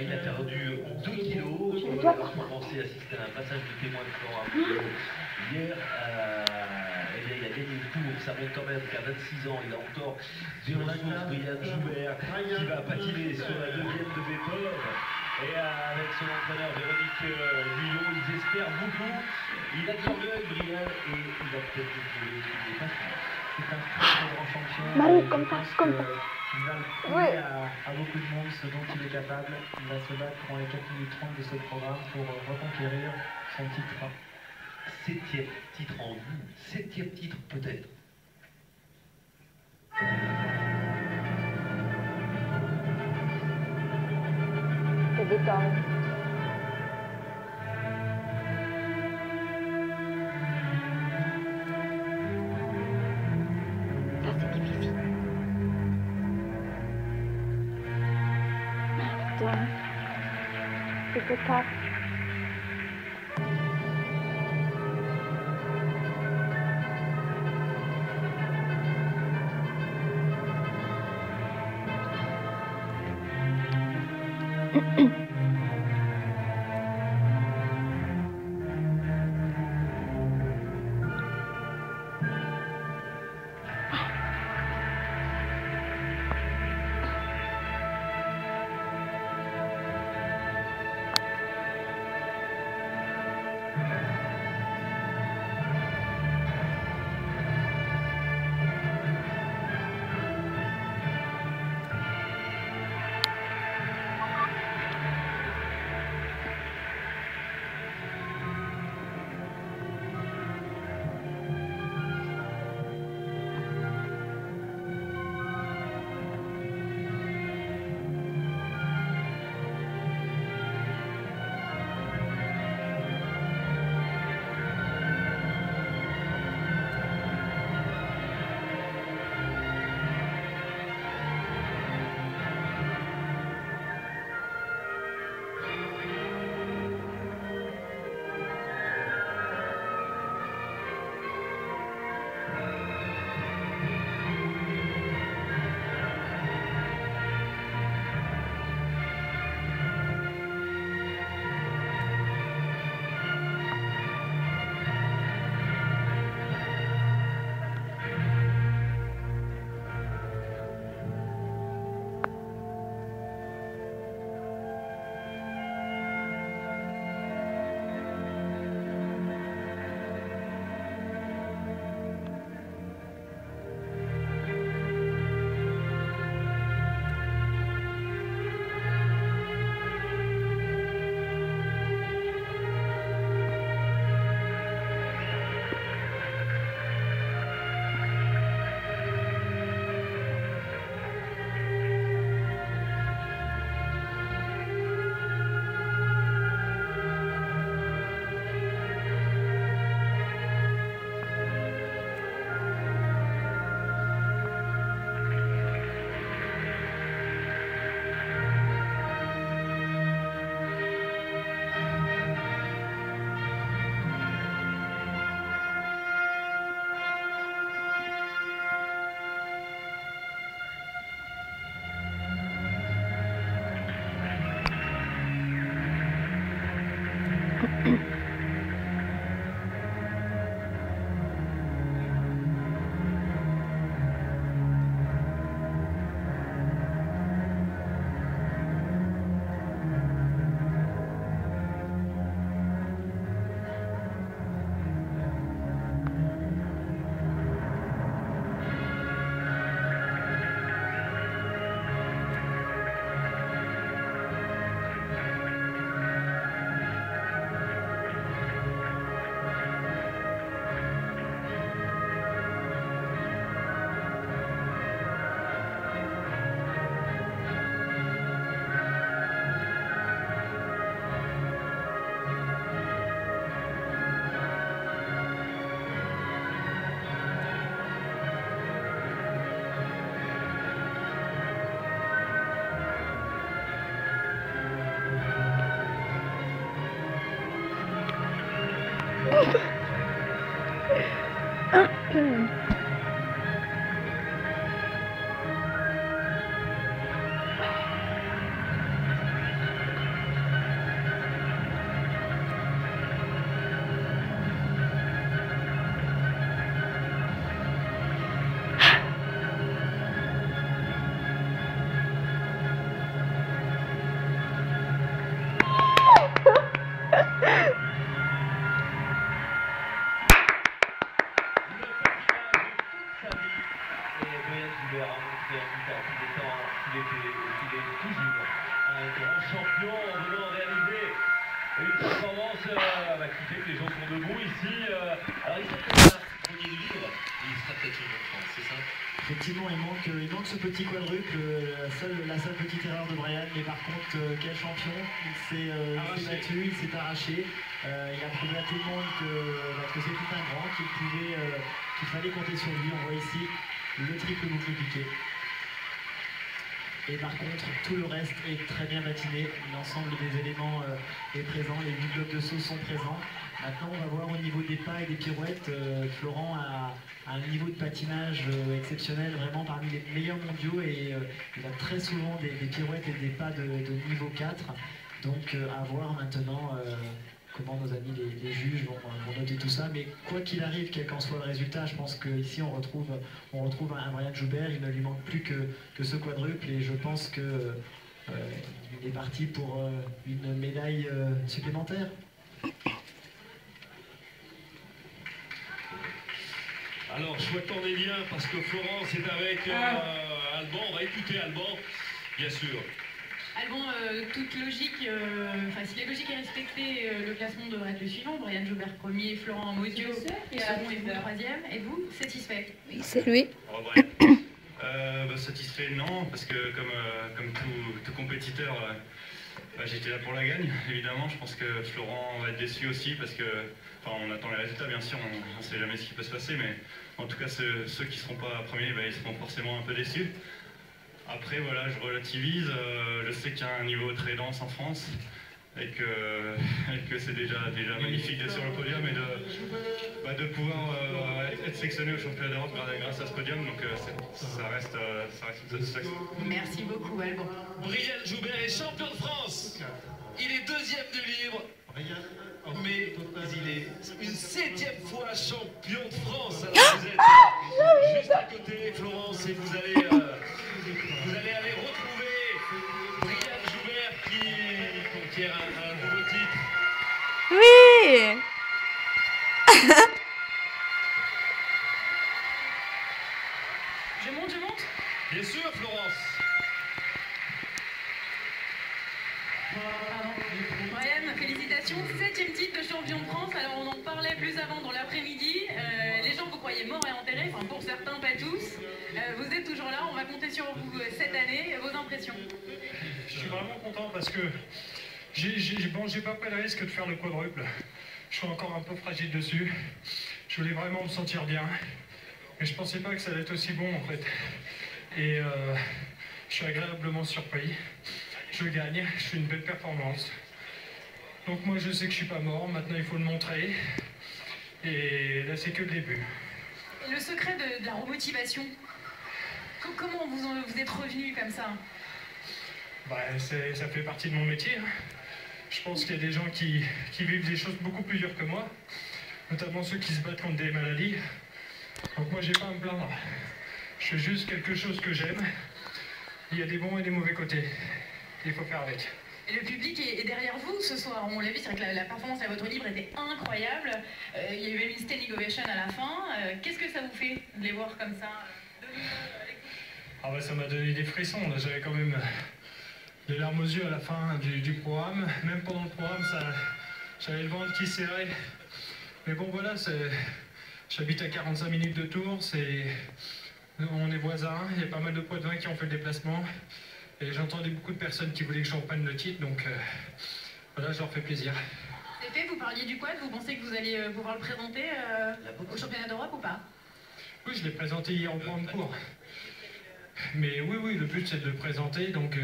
il a perdu 2 kilos. Je On dois pensait assister à un passage de témoin de Florent Arnaud hier. Eh bien, il a gagné le tour. Ça monte quand même qu'à 26 ans, il a encore des ressources. Brian Joubert qui va patiner sur la deuxième de Vépor. Et avec son entraîneur Véronique Guillon, ils espèrent beaucoup. Il a de l'orgueil, Brian, et il va peut-être le trouver. Il n'est pas sûr. C'est un très grand champion. Marie, comme ça, comme ça. Il va le prouver à beaucoup de monde ce dont il est capable. Il va se battre dans les 4 minutes 30 de ce programme pour reconquérir son titre. 7e titre en vue. 7e titre peut-être. C'est détente. Ça, c'est difficile. Putain. C'était tard. grand champion en venant réaliser une performance qui fait que les gens sont debout ici. Alors il s'appelle un premier livre, il sera peut-être champion de France, c'est ça? Effectivement, il manque ce petit quadruple, la seule petite erreur de Brian, mais par contre, quel champion, il s'est battu, il s'est arraché, il a prouvé à tout le monde que c'est tout un grand, qu'il fallait compter sur lui. On voit ici le triple boucle piqué. Et par contre, tout le reste est très bien patiné, l'ensemble des éléments est présent, les 8 blocs de saut sont présents. Maintenant, on va voir au niveau des pas et des pirouettes, Florent a un niveau de patinage exceptionnel, vraiment parmi les meilleurs mondiaux, et il a très souvent des pirouettes et des pas de niveau 4. Donc à voir maintenant comment nos amis les juges vont noter tout ça. Mais quoi qu'il arrive, quel qu'en soit le résultat, je pense qu'ici on retrouve un Brian Joubert. Il ne lui manque plus que ce quadruple, et je pense qu'il est parti pour une médaille supplémentaire. Alors, chouette cornélien, parce que Florence est avec Alban. On va écouter Alban, bien sûr. Alban, toute logique, si la logique est respectée, le classement devrait être le suivant. Brian Joubert premier, Florent Mosio second et vous troisième. Et vous, satisfait? Oui, c'est lui. Oh, Brian. Satisfait, non, parce que comme tout compétiteur, j'étais là pour la gagne, évidemment. Je pense que Florent va être déçu aussi, parce que, on attend les résultats, bien sûr, on ne sait jamais ce qui peut se passer, mais en tout cas, ceux qui ne seront pas premiers, ils seront forcément un peu déçus. Après, voilà, je relativise, je sais qu'il y a un niveau très dense en France, et que c'est déjà magnifique d'être sur le podium et de pouvoir être sélectionné au championnat d'Europe grâce à ce podium, donc ça reste une satisfaction. Merci beaucoup, Alban. Brian Joubert est champion de France. Il est deuxième du livre, mais il est une 7e fois champion de France. Alors vous êtes juste à côté, Florence, et vous allez aller retrouver Brian Joubert qui conquiert un nouveau titre. Oui. Je monte. Bien sûr, Florence. Brian, félicitations, 7e titre de champion de France. Alors on en parlait plus avant dans l'après-midi. Les gens vous croyaient morts et enterrés, pour certains, pas tous. Vous êtes toujours là, on va compter sur vous cette année. Vos impressions? Je suis vraiment content parce que j'ai pas pris le risque de faire le quadruple. Je suis encore un peu fragile dessus. Je voulais vraiment me sentir bien. Mais je pensais pas que ça allait être aussi bon en fait. Et je suis agréablement surpris. Je gagne, je fais une belle performance. Donc moi je sais que je suis pas mort, maintenant il faut le montrer. Et là c'est que le début. Et le secret de la remotivation, comment vous êtes revenu comme ça? Ça fait partie de mon métier. Je pense qu'il y a des gens qui vivent des choses beaucoup plus dures que moi, notamment ceux qui se battent contre des maladies. Donc moi j'ai pas à me plaindre. Je fais juste quelque chose que j'aime. Il y a des bons et des mauvais côtés. Il faut faire avec. Et le public est derrière vous ce soir. On l'a vu, c'est vrai que la performance à votre livre était incroyable. Il y a eu une standing ovation à la fin. Qu'est-ce que ça vous fait de les voir comme ça Ça m'a donné des frissons. Là, j'avais quand même des larmes aux yeux à la fin du programme. Même pendant le programme, j'avais le ventre qui serrait. Mais bon, voilà, j'habite à 45 minutes de Tours. On est voisins. Il y a pas mal de Poitevins qui ont fait le déplacement. Et j'entendais beaucoup de personnes qui voulaient que je reprenne le titre, donc voilà, je leur fais plaisir. C'est fait, vous parliez du quad, vous pensez que vous allez pouvoir le présenter au championnat d'Europe ou pas? Oui, je l'ai présenté hier au point de cours. Mais oui, le but c'est de le présenter, donc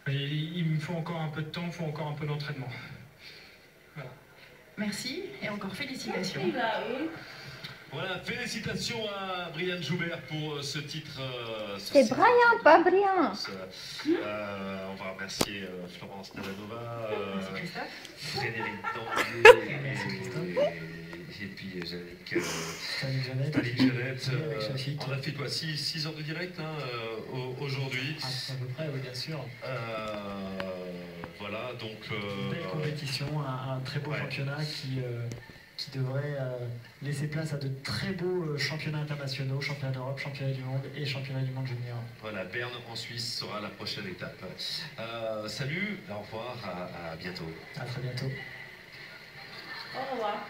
il me faut encore un peu de temps, il faut encore un peu d'entraînement. Voilà. Merci, et encore félicitations. Voilà, félicitations à Brian Joubert pour ce titre. C'est Brian, pas Brian. On va remercier Florence Nadanova, Merci Christophe. Frédéric Dandier et puis Yannick Jeannette. On a fait quoi, 6 heures de direct aujourd'hui. À peu près, oui, bien sûr. Voilà, donc... Une belle compétition, un très beau championnat qui devrait laisser place à de très beaux championnats internationaux, championnat d'Europe, championnat du monde et championnat du monde junior. Voilà, Berne en Suisse sera la prochaine étape. Salut, au revoir, à bientôt. À très bientôt. Au revoir.